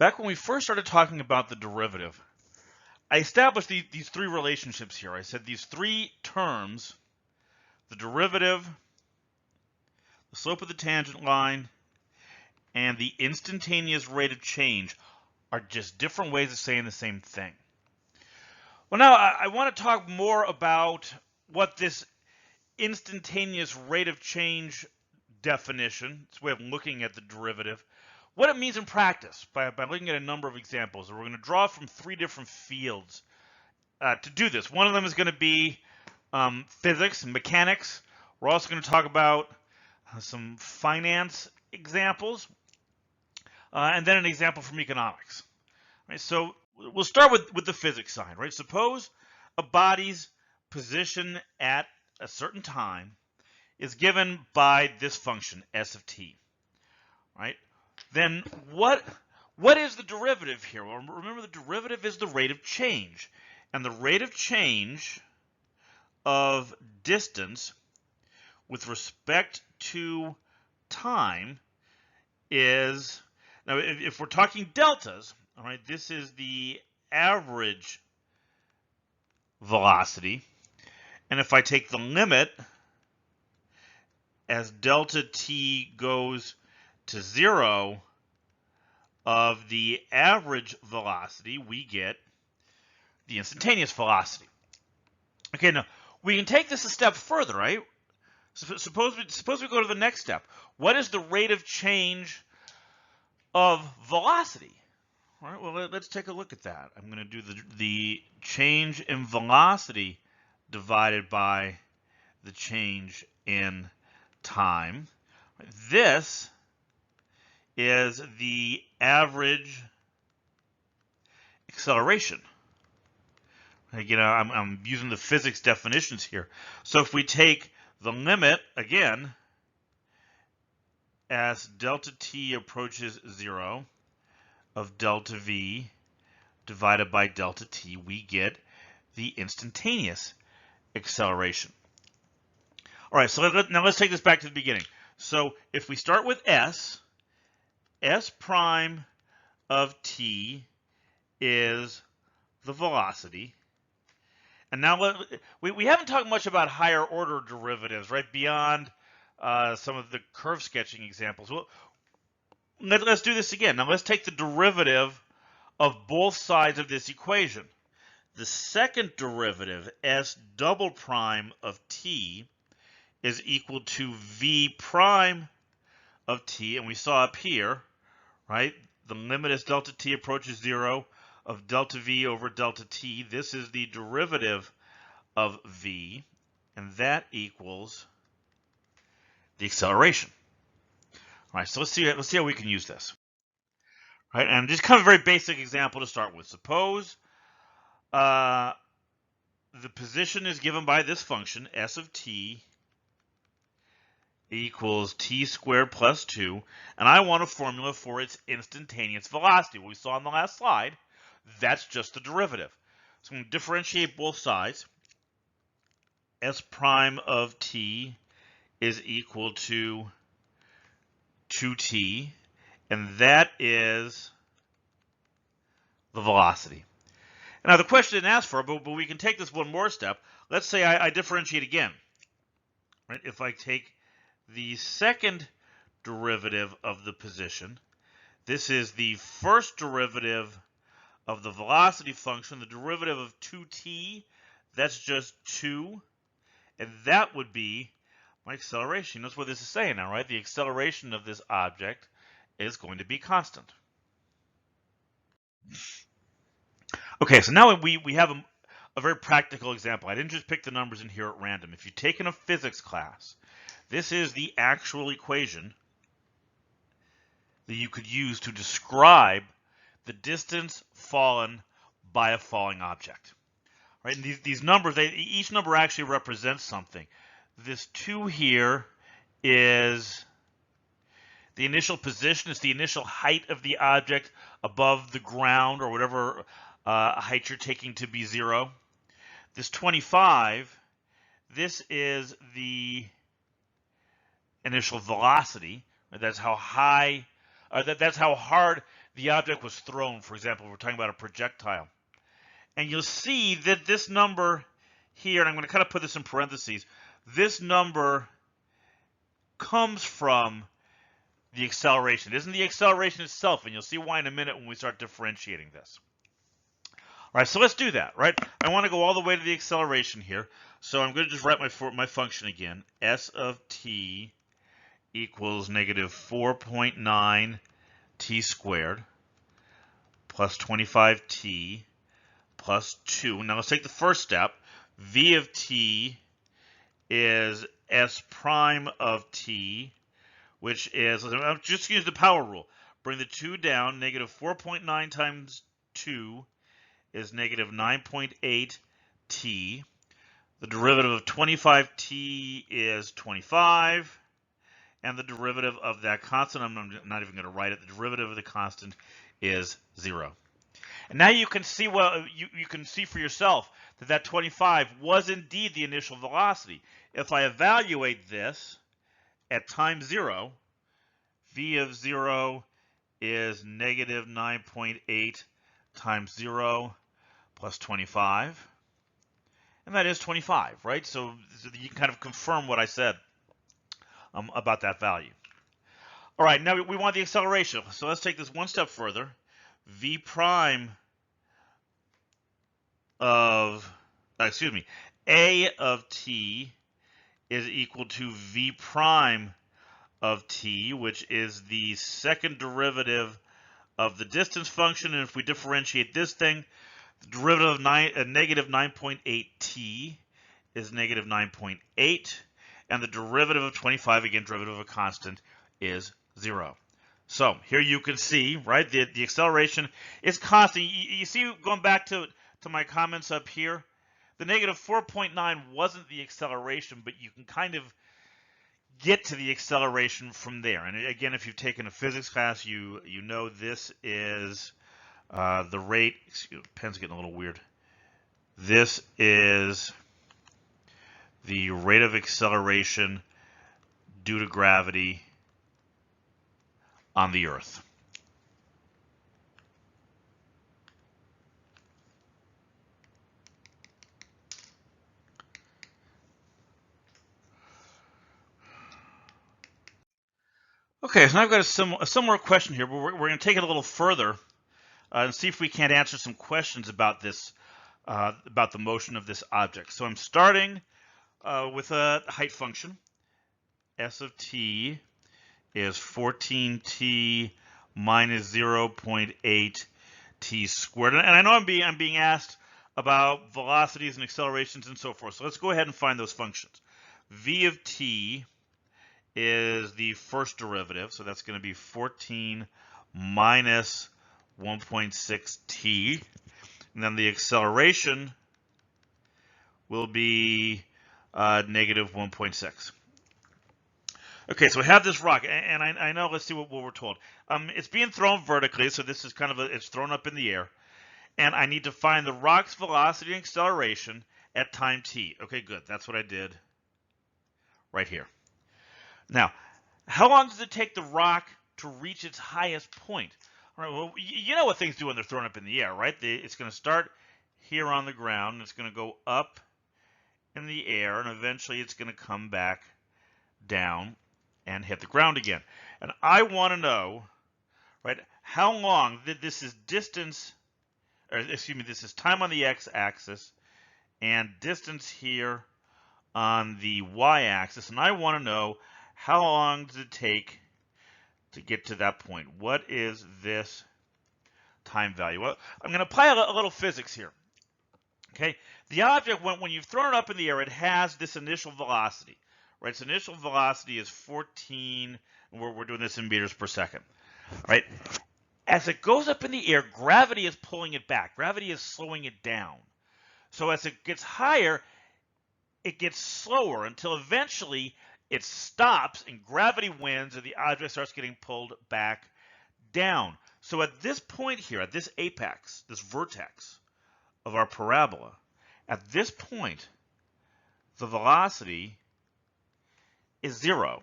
Back when we first started talking about the derivative, I established these three relationships here. I said these three terms, the derivative, the slope of the tangent line, and the instantaneous rate of change are just different ways of saying the same thing. Well, now I want to talk more about what this instantaneous rate of change definition, it's a way of looking at the derivative, what it means in practice by looking at a number of examples. And we're going to draw from three different fields to do this. One of them is going to be physics and mechanics. We're also going to talk about some finance examples, and then an example from economics. Right, so we'll start with the physics side. Right, suppose a body's position at a certain time is given by this function s of t. Right, then what is the derivative here? Well, remember the derivative is the rate of change, and the rate of change of distance with respect to time is, now if we're talking deltas, all right, this is the average velocity, and if I take the limit as delta t goes to 0 of the average velocity, we get the instantaneous velocity. Okay, now we can take this a step further, right? Suppose we go to the next step. What is the rate of change of velocity? All right, well, let's take a look at that. I'm going to do the change in velocity divided by the change in time. This is the average acceleration. Again, I'm using the physics definitions here. So if we take the limit, again, as delta t approaches 0 of delta v divided by delta t, we get the instantaneous acceleration. All right, so now let's take this back to the beginning. So if we start with s prime of t is the velocity. And now we haven't talked much about higher order derivatives, right, beyond some of the curve sketching examples. Well, let's do this again. Now let's take the derivative of both sides of this equation. The second derivative, s double prime of t, is equal to v prime of t, and we saw up here, right, the limit as delta t approaches 0 of delta v over delta t. This is the derivative of v, and that equals the acceleration. All right, so let's see how we can use this. All right, and just kind of a very basic example to start with. Suppose the position is given by this function, s of t equals t squared plus 2, and I want a formula for its instantaneous velocity. What we saw on the last slide, that's just the derivative. So I'm going to differentiate both sides. S prime of t is equal to 2t, and that is the velocity. Now the question didn't ask for it, but we can take this one more step. Let's say I differentiate again. Right? If I take the second derivative of the position, this is the first derivative of the velocity function, the derivative of 2t, that's just 2, and that would be my acceleration. That's what this is saying now, right? The acceleration of this object is going to be constant. Okay, so now we have a very practical example. I didn't just pick the numbers in here at random. If you've taken a physics class, this is the actual equation that you could use to describe the distance fallen by a falling object. Right? And these numbers, each number actually represents something. This 2 here is the initial position. It's the initial height of the object above the ground, or whatever height you're taking to be 0. This 25, this is the initial velocity. That's how high, that's how hard the object was thrown. For example, we're talking about a projectile. And you'll see that this number here, and I'm going to kind of put this in parentheses, this number comes from the acceleration. It isn't the acceleration itself, and you'll see why in a minute when we start differentiating this. All right, so let's do that, right? I want to go all the way to the acceleration here. So I'm going to just write my function again. S of t equals negative 4.9 t squared plus 25t plus 2. Now let's take the first step. V of t is s prime of t, which is, I'm just use the power rule. Bring the 2 down. Negative 4.9 times 2 is negative 9.8 t. The derivative of 25t is 25. And the derivative of that constant, I'm not even going to write it, the derivative of the constant is 0. And now you can see, well, you can see for yourself that 25 was indeed the initial velocity. If I evaluate this at time 0, v of 0 is negative 9.8 times 0 plus 25. And that is 25, right? So you can kind of confirm what I said about that value. All right, now we want the acceleration. So let's take this one step further. V prime of, A of t is equal to V prime of t, which is the second derivative of the distance function. And if we differentiate this thing, the derivative of negative 9.8 t is negative 9.8. And the derivative of 25, again, derivative of a constant, is 0. So here you can see, right, the acceleration is constant. You see, going back to my comments up here, the negative 4.9 wasn't the acceleration, but you can kind of get to the acceleration from there. And again, if you've taken a physics class, you know this is the rate. Excuse me, pen's getting a little weird. This is the rate of acceleration due to gravity on the Earth. Okay, so now I've got a similar question here, but we're going to take it a little further and see if we can't answer some questions about this, about the motion of this object. So I'm starting with a height function. S of t is 14t minus 0.8 t squared. And I know I'm being asked about velocities and accelerations and so forth. So let's go ahead and find those functions. V of t is the first derivative, so that's going to be 14 minus 1.6 t. And then the acceleration will be negative 1.6. Okay, so we have this rock, and I know, let's see what we're told. It's being thrown vertically, so this is kind of it's thrown up in the air. And I need to find the rock's velocity and acceleration at time t. Okay, good. That's what I did right here. Now, how long does it take the rock to reach its highest point? All right, well, you know what things do when they're thrown up in the air, right? It's going to start here on the ground, and it's going to go up in the air, and eventually it's going to come back down and hit the ground again. And I want to know, right, how long this is distance, or excuse me, this is time on the x-axis and distance here on the y-axis, and I want to know how long does it take to get to that point? What is this time value? Well, I'm going to apply a little physics here. Okay, the object, when you've thrown it up in the air, it has this initial velocity, right? Its initial velocity is 14, and we're doing this in meters per second, right? As it goes up in the air, gravity is pulling it back. Gravity is slowing it down. So as it gets higher, it gets slower until eventually it stops and gravity wins and the object starts getting pulled back down. So at this point here, at this apex, this vertex of our parabola, at this point, the velocity is 0.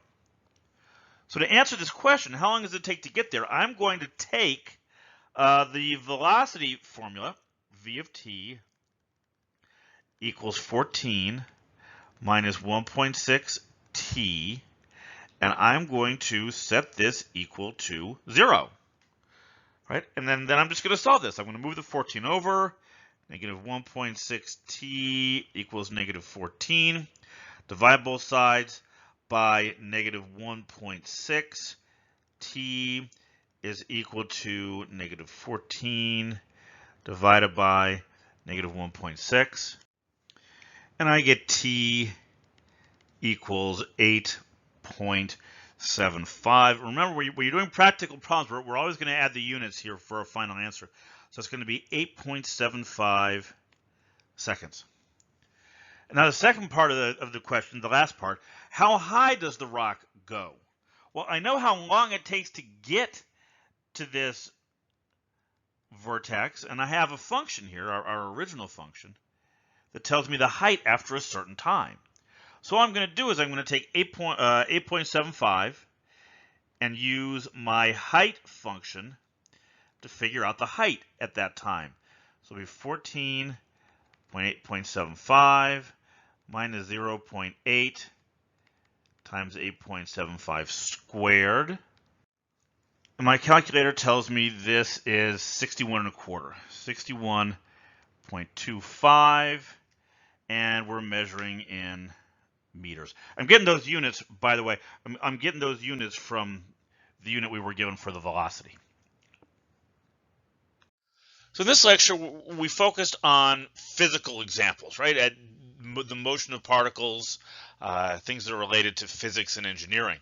So to answer this question, how long does it take to get there? I'm going to take The velocity formula, v of t equals 14 minus 1.6 t, and I'm going to set this equal to 0. Right? And then I'm just going to solve this. I'm going to move the 14 over. Negative 1.6 t equals negative 14. Divide both sides by negative 1.6. T is equal to negative 14 divided by negative 1.6. And I get t equals 8.75. Remember, when you're doing practical problems, we're always going to add the units here for a final answer. So it's going to be 8.75 seconds. Now the second part of the question, the last part, how high does the rock go? Well, I know how long it takes to get to this vertex, and I have a function here, our original function, that tells me the height after a certain time. So what I'm going to do is I'm going to take 8.75 and use my height function to figure out the height at that time. So it'll be 14.8.75 minus 0.8 times 8.75 squared. And my calculator tells me this is 61.25. 61.25, and we're measuring in meters. I'm getting those units, by the way, I'm getting those units from the unit we were given for the velocity. So in this lecture, we focused on physical examples, right? At the motion of particles, things that are related to physics and engineering.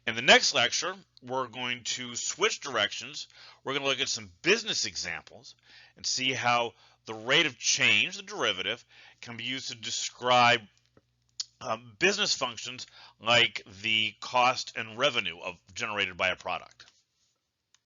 In the next lecture, we're going to switch directions. We're going to look at some business examples and see how the rate of change, the derivative, can be used to describe business functions like the cost and revenue generated by a product.